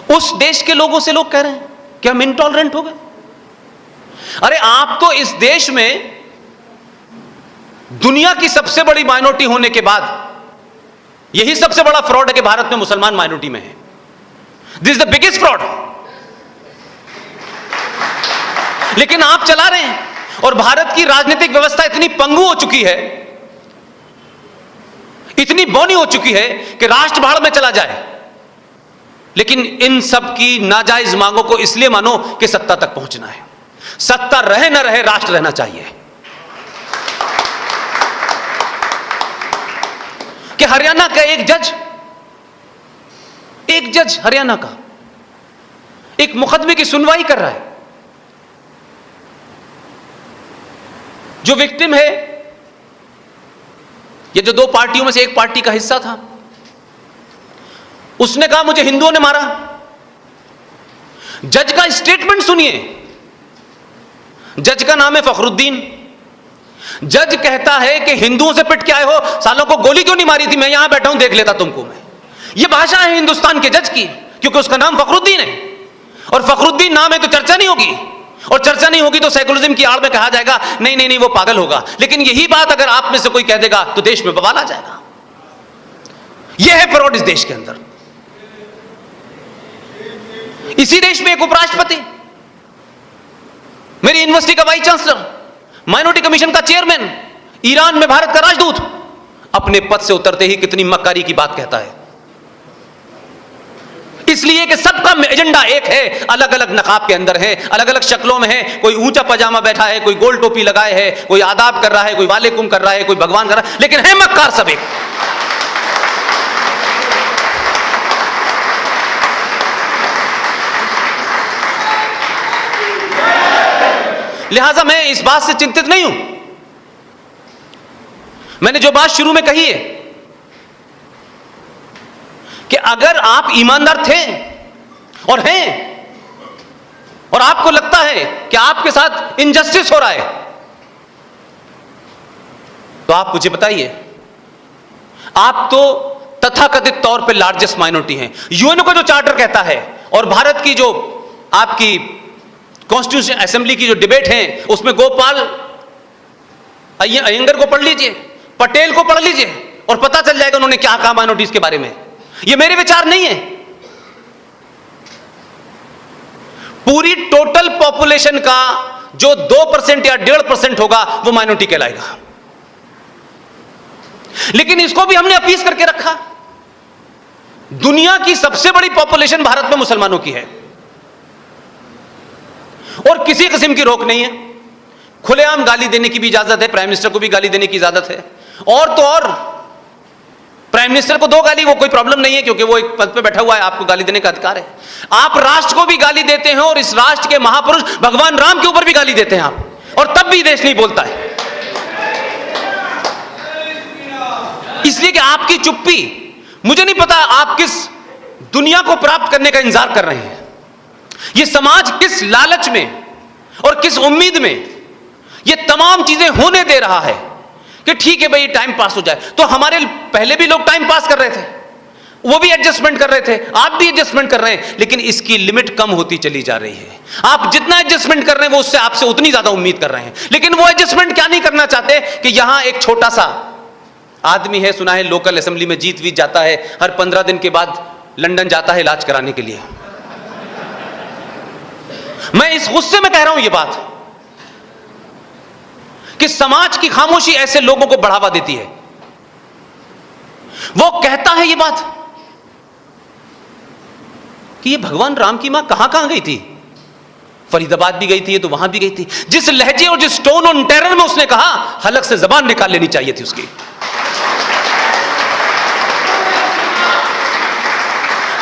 उस देश के लोगों से लोग कह रहे हैं कि हम इंटॉलरेंट हो गए। अरे आप तो इस देश में दुनिया की सबसे बड़ी माइनॉरिटी होने के बाद यही सबसे बड़ा फ्रॉड है कि भारत में मुसलमान माइनॉरिटी में है। This is the biggest fraud. लेकिन आप चला रहे हैं, और भारत की राजनीतिक व्यवस्था इतनी पंगु हो चुकी है, इतनी बौनी हो चुकी है कि राष्ट्र भाड़ में चला जाए, लेकिन इन सब की नाजायज मांगों को इसलिए मानो कि सत्ता तक पहुंचना है। सत्ता रहे ना रहे, राष्ट्र रहना चाहिए। कि हरियाणा का एक जज हरियाणा का एक मुकदमे की सुनवाई कर रहा है। जो विक्टिम है, ये जो दो पार्टियों में से एक पार्टी का हिस्सा था, उसने कहा मुझे हिंदुओं ने मारा। जज का स्टेटमेंट सुनिए। जज का नाम है फखरुद्दीन। जज कहता है कि हिंदुओं से पिट के आए हो, सालों को गोली क्यों नहीं मारी थी? मैं यहां बैठा हूं, देख लेता तुमको मैं। यह भाषा है हिंदुस्तान के जज की, क्योंकि उसका नाम फखरुद्दीन है, और फखरुद्दीन नाम है तो चर्चा नहीं होगी, और चर्चा नहीं होगी तो सेकुलरिज्म की आड़ में कहा जाएगा नहीं नहीं नहीं वो पागल होगा। लेकिन यही बात अगर आप में से कोई कह देगा तो देश में बवाल आ जाएगा। यह है फ्रॉड इस देश के अंदर। इसी देश में एक उपराष्ट्रपति, मेरी यूनिवर्सिटी का वाइस चांसलर, माइनॉरिटी कमीशन का चेयरमैन, ईरान में भारत का राजदूत, अपने पद से उतरते ही कितनी मक्कारी की बात कहता है। इसलिए कि सबका एजेंडा एक है, अलग अलग नकाब के अंदर है, अलग अलग शक्लों में है। कोई ऊंचा पजामा बैठा है, कोई गोल टोपी लगाए है, कोई आदाब कर रहा है, कोई वालेकुम कर रहा है, कोई भगवान कर रहा है, लेकिन है मक्कार सब एक। लिहाजा मैं इस बात से चिंतित नहीं हूं। मैंने जो बात शुरू में कही है कि अगर आप ईमानदार थे और हैं, और आपको लगता है कि आपके साथ इनजस्टिस हो रहा है, तो आप मुझे बताइए। आप तो तथाकथित तौर पे लार्जेस्ट माइनॉरिटी हैं। यूएनओ का जो चार्टर कहता है, और भारत की जो आपकी कॉन्स्टिट्यूशन असेंबली की जो डिबेट है, उसमें गोपाल अयंगर को पढ़ लीजिए, पटेल को पढ़ लीजिए, और पता चल जाएगा उन्होंने क्या कहा माइनॉरिटीज के बारे में। ये मेरे विचार नहीं है। पूरी टोटल पॉपुलेशन का जो 2% या 1.5% होगा वो माइनॉरिटी कहलाएगा। लेकिन इसको भी हमने अपीस करके रखा। दुनिया की सबसे बड़ी पॉपुलेशन भारत में मुसलमानों की है, और किसी किस्म की रोक नहीं है। खुलेआम गाली देने की भी इजाजत है, प्राइम मिनिस्टर को भी गाली देने की इजाजत है, और तो और प्राइम मिनिस्टर को दो गाली, वो कोई प्रॉब्लम नहीं है, क्योंकि वो एक पद पे बैठा हुआ है, आपको गाली देने का अधिकार है। आप राष्ट्र को भी गाली देते हैं, और इस राष्ट्र के महापुरुष भगवान राम के ऊपर भी गाली देते हैं आप, और तब भी देश नहीं बोलता है। इसलिए कि आपकी चुप्पी, मुझे नहीं पता आप किस दुनिया को प्राप्त करने का इंतजार कर रहे हैं। यह समाज किस लालच में और किस उम्मीद में यह तमाम चीजें होने दे रहा है कि ठीक है भाई टाइम पास हो जाए। तो हमारे पहले भी लोग टाइम पास कर रहे थे, वो भी एडजस्टमेंट कर रहे थे, आप भी एडजस्टमेंट कर रहे हैं, लेकिन इसकी लिमिट कम होती चली जा रही है। आप जितना एडजस्टमेंट कर रहे हैं वो उससे आपसे उतनी ज्यादा उम्मीद कर रहे हैं, लेकिन वो एडजस्टमेंट क्या नहीं करना चाहते कि यहां एक छोटा सा आदमी है, सुना है लोकल असेंबली में जीत वीत जाता है, हर 15 दिन के बाद लंदन जाता है इलाज कराने के लिए। मैं इस गुस्से में कह रहा हूं यह बात कि समाज की खामोशी ऐसे लोगों को बढ़ावा देती है। वो कहता है यह बात कि ये भगवान राम की मां कहां कहां गई थी, फरीदाबाद भी गई थी, तो वहां भी गई थी। जिस लहजे और जिस टोन ऑन टेरर में उसने कहा, हलक से जबान निकाल लेनी चाहिए थी उसकी।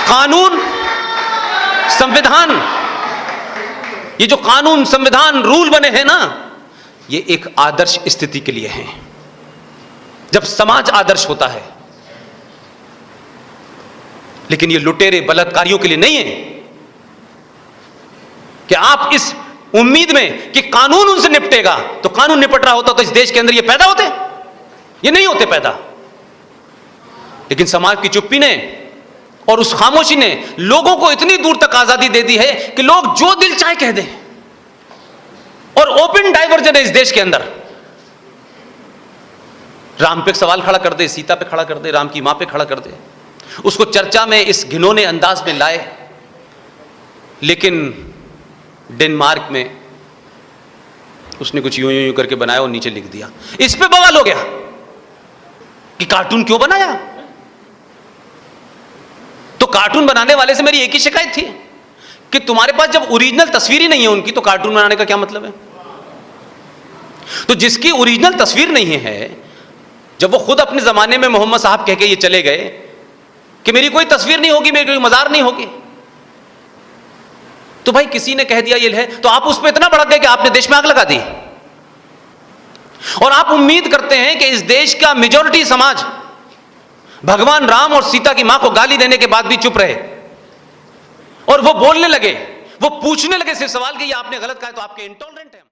कानून, संविधान, ये जो कानून संविधान रूल बने हैं ना, ये एक आदर्श स्थिति के लिए हैं। जब समाज आदर्श होता है, लेकिन ये लुटेरे बलात्कारियों के लिए नहीं है कि आप इस उम्मीद में कि कानून उनसे निपटेगा, तो कानून निपट रहा होता तो इस देश के अंदर ये पैदा होते, ये नहीं होते पैदा। लेकिन समाज की चुप्पी ने और उस खामोशी ने लोगों को इतनी दूर तक आजादी दे दी है कि लोग जो दिल चाहे कह दें, और ओपन डाइवर्जन है इस देश के अंदर। राम पे एक सवाल खड़ा कर दे, सीता पे खड़ा कर दे, राम की मां पे खड़ा कर दे, उसको चर्चा में इस घिनौने अंदाज में लाए। लेकिन डेनमार्क में उसने कुछ यूं यूं करके बनाया और नीचे लिख दिया। इस पे बवाल हो गया कि कार्टून क्यों बनाया। तो कार्टून बनाने वाले से मेरी एक ही शिकायत थी कि तुम्हारे पास जब ओरिजिनल तस्वीर ही नहीं है उनकी, तो कार्टून बनाने का क्या मतलब है। तो जिसकी ओरिजिनल तस्वीर नहीं है, जब वो खुद अपने जमाने में मोहम्मद साहब कह के ये चले गए कि मेरी कोई तस्वीर नहीं होगी, मेरी कोई मजार नहीं होगी, तो भाई किसी ने कह दिया ये है, तो आप उस पर इतना भड़क गए कि आपने देश में आग लगा दी। और आप उम्मीद करते हैं कि इस देश का मेजॉरिटी समाज भगवान राम और सीता की मां को गाली देने के बाद भी चुप रहे, और वो बोलने लगे, वो पूछने लगे सिर्फ सवाल कि ये आपने गलत कहा, तो आपके इंटॉलरेंट हैं।